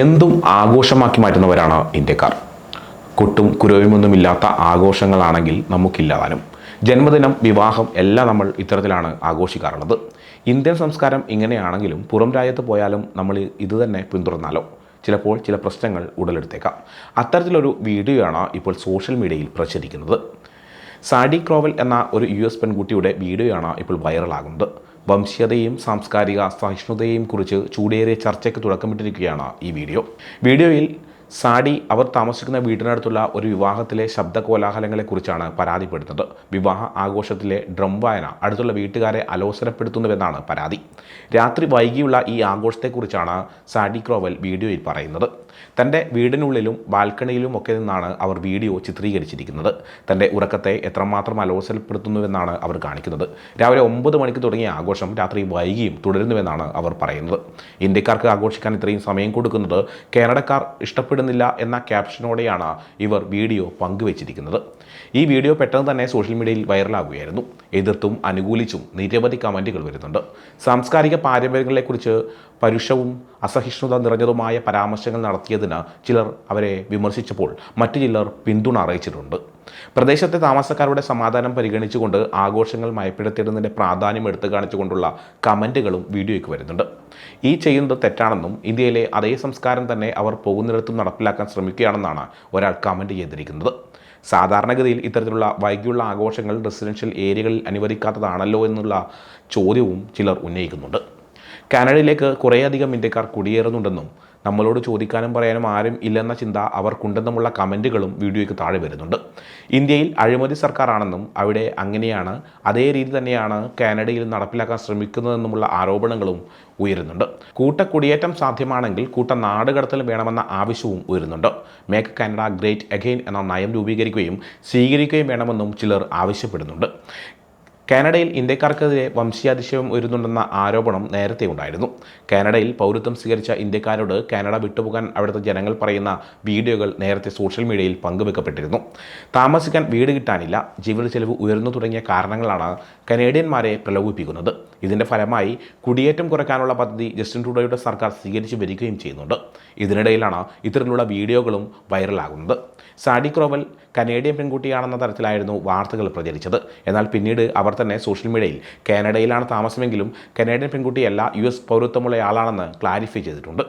എന്തും ആഘോഷമാക്കി മാറ്റുന്നവരാണ് ഇന്ത്യക്കാർ. കൊട്ടും കുരവുമൊന്നുമില്ലാത്ത ആഘോഷങ്ങളാണെങ്കിൽ നമുക്കില്ലാതാനും. ജന്മദിനം, വിവാഹം എല്ലാം നമ്മൾ ഇത്തരത്തിലാണ് ആഘോഷിക്കാറുള്ളത്. ഇന്ത്യൻ സംസ്കാരം ഇങ്ങനെയാണെങ്കിലും പുറം രാജ്യത്ത് പോയാലും നമ്മൾ ഇതുതന്നെ പിന്തുടർന്നാലോ ചിലപ്പോൾ ചില പ്രശ്നങ്ങൾ ഉടലെടുത്തേക്കാം. അത്തരത്തിലൊരു വീഡിയോയാണ് ഇപ്പോൾ സോഷ്യൽ മീഡിയയിൽ പ്രചരിക്കുന്നത്. സാഡി ക്രോവൽ എന്ന ഒരു US പെൺകുട്ടിയുടെ വീഡിയോയാണ് ഇപ്പോൾ വൈറലാകുന്നത്. വംശീയതയും സാംസ്കാരിക സഹിഷ്ണുതയെയും കുറിച്ച് ചൂടേറിയ ചർച്ചയ്ക്ക് തുടക്കമിട്ടിരിക്കുകയാണ് ഈ വീഡിയോയിൽ സാഡി അവർ താമസിക്കുന്ന വീടിനടുത്തുള്ള ഒരു വിവാഹത്തിലെ ശബ്ദ കോലാഹലങ്ങളെക്കുറിച്ചാണ് പരാതിപ്പെടുന്നത്. വിവാഹ ആഘോഷത്തിലെ ഡ്രം വായന അടുത്തുള്ള വീട്ടുകാരെ അലോസരപ്പെടുത്തുന്നുവെന്നാണ് പരാതി. രാത്രി വൈകിയുള്ള ഈ ആഘോഷത്തെക്കുറിച്ചാണ് സാഡി ക്രോവൽ വീഡിയോയിൽ പറയുന്നത്. തൻ്റെ വീടിനുള്ളിലും ബാൽക്കണിയിലും ഒക്കെ നിന്നാണ് അവർ വീഡിയോ ചിത്രീകരിച്ചിരിക്കുന്നത്. തൻ്റെ ഉറക്കത്തെ എത്രമാത്രം അലോസരപ്പെടുത്തുന്നുവെന്നാണ് അവർ കാണിക്കുന്നത്. രാവിലെ 9 മണിക്ക് തുടങ്ങിയ ആഘോഷം രാത്രി വൈകിയും തുടരുന്നുവെന്നാണ് അവർ പറയുന്നത്. ഇന്ത്യക്കാർക്ക് ആഘോഷിക്കാൻ ഇത്രയും സമയം കൊടുക്കുന്നത് കാനഡക്കാർ ഇഷ്ടപ്പെടുന്നില്ല എന്ന ക്യാപ്ഷനോടെയാണ് ഇവർ വീഡിയോ പങ്കുവച്ചിരിക്കുന്നത്. ഈ വീഡിയോ പെട്ടെന്ന് തന്നെ സോഷ്യൽ മീഡിയയിൽ വൈറലാകുകയായിരുന്നു. എതിർത്തും അനുകൂലിച്ചും നിരവധി കമൻറ്റുകൾ വരുന്നുണ്ട്. സാംസ്കാരിക പാരമ്പര്യങ്ങളെക്കുറിച്ച് പരുഷവും അസഹിഷ്ണുത നിറഞ്ഞതുമായ പരാമർശങ്ങൾ നടത്തിയതിന് ചിലർ അവരെ വിമർശിച്ചപ്പോൾ മറ്റു ചിലർ പിന്തുണ അറിയിച്ചിട്ടുണ്ട്. പ്രദേശത്തെ താമസക്കാരുടെ സമാധാനം പരിഗണിച്ചുകൊണ്ട് ആഘോഷങ്ങൾ മയപ്പെടുത്തിയിടുന്നതിൻ്റെ പ്രാധാന്യം എടുത്തു കാണിച്ചുകൊണ്ടുള്ള കമൻറ്റുകളും വീഡിയോയ്ക്ക് വരുന്നുണ്ട്. ഈ ചെയ്യുന്നത് തെറ്റാണെന്നും ഇന്ത്യയിലെ അതേ സംസ്കാരം തന്നെ അവർ പോകുന്നിടത്തും നടപ്പിലാക്കാൻ ശ്രമിക്കുകയാണെന്നാണ് ഒരാൾ കമൻറ്റ് ചെയ്തിരിക്കുന്നത്. സാധാരണഗതിയിൽ ഇത്തരത്തിലുള്ള വൈകിയുള്ള ആഘോഷങ്ങൾ റെസിഡൻഷ്യൽ ഏരിയകളിൽ അനുവദിക്കാത്തതാണല്ലോ എന്നുള്ള ചോദ്യവും ചിലർ ഉന്നയിക്കുന്നുണ്ട്. കാനഡയിലേക്ക് കുറേയധികം ഇന്ത്യക്കാർ കുടിയേറുന്നുണ്ടെന്നും നമ്മളോട് ചോദിക്കാനും പറയാനും ആരും ഇല്ലെന്ന ചിന്ത അവർക്കുണ്ടെന്നുമുള്ള കമൻറ്റുകളും വീഡിയോയ്ക്ക് താഴെ വരുന്നുണ്ട്. ഇന്ത്യയിൽ അഴിമതി സർക്കാരാണെന്നും അവിടെ അങ്ങനെയാണ്, അതേ രീതി തന്നെയാണ് കാനഡയിൽ നടപ്പിലാക്കാൻ ശ്രമിക്കുന്നതെന്നുമുള്ള ആരോപണങ്ങളും ഉയരുന്നുണ്ട്. കൂട്ടക്കുടിയേറ്റം സാധ്യമാണെങ്കിൽ നാടുകടത്തൽ വേണമെന്ന ആവശ്യവും ഉയരുന്നുണ്ട്. മേക്ക് കാനഡ ഗ്രേറ്റ് അഗെയിൻ എന്ന നയം രൂപീകരിക്കുകയും സ്വീകരിക്കുകയും വേണമെന്നും ചിലർ ആവശ്യപ്പെടുന്നുണ്ട്. കാനഡയിൽ ഇന്ത്യക്കാർക്കെതിരെ വംശീയാതിശയം ഉയരുന്നുണ്ടെന്ന ആരോപണം നേരത്തെ ഉണ്ടായിരുന്നു. കാനഡയിൽ പൗരത്വം സ്വീകരിച്ച ഇന്ത്യക്കാരോട് കാനഡ വിട്ടുപോകാൻ അവിടുത്തെ ജനങ്ങൾ പറയുന്ന വീഡിയോകൾ നേരത്തെ സോഷ്യൽ മീഡിയയിൽ പങ്കുവെക്കപ്പെട്ടിരുന്നു. താമസിക്കാൻ വീട് കിട്ടാനില്ല, ജീവിത ചെലവ് ഉയർന്നു തുടങ്ങിയ കാരണങ്ങളാണ് കനേഡിയന്മാരെ പ്രലോഭിപ്പിക്കുന്നത്. ഇതിൻ്റെ ഫലമായി കുടിയേറ്റം കുറയ്ക്കാനുള്ള പദ്ധതി ജസ്റ്റിൻ ട്രൂഡോയുടെ സർക്കാർ സ്വീകരിച്ചു വരികയും ചെയ്യുന്നുണ്ട്. ഇതിനിടയിലാണ് ഇത്തരത്തിലുള്ള വീഡിയോകളും വൈറലാകുന്നത്. സാഡി ക്രോവൽ കനേഡിയൻ പെൺകുട്ടിയാണെന്ന തരത്തിലായിരുന്നു വാർത്തകൾ പ്രചരിച്ചത്. എന്നാൽ പിന്നീട് അവർ തന്നെ സോഷ്യൽ മീഡിയയിൽ കാനഡയിലാണ് താമസമെങ്കിലും കനേഡിയൻ പെൺകുട്ടിയല്ല, US പൗരത്വമുള്ളയാളാണെന്ന് ക്ലാരിഫൈ ചെയ്തിട്ടുണ്ട്.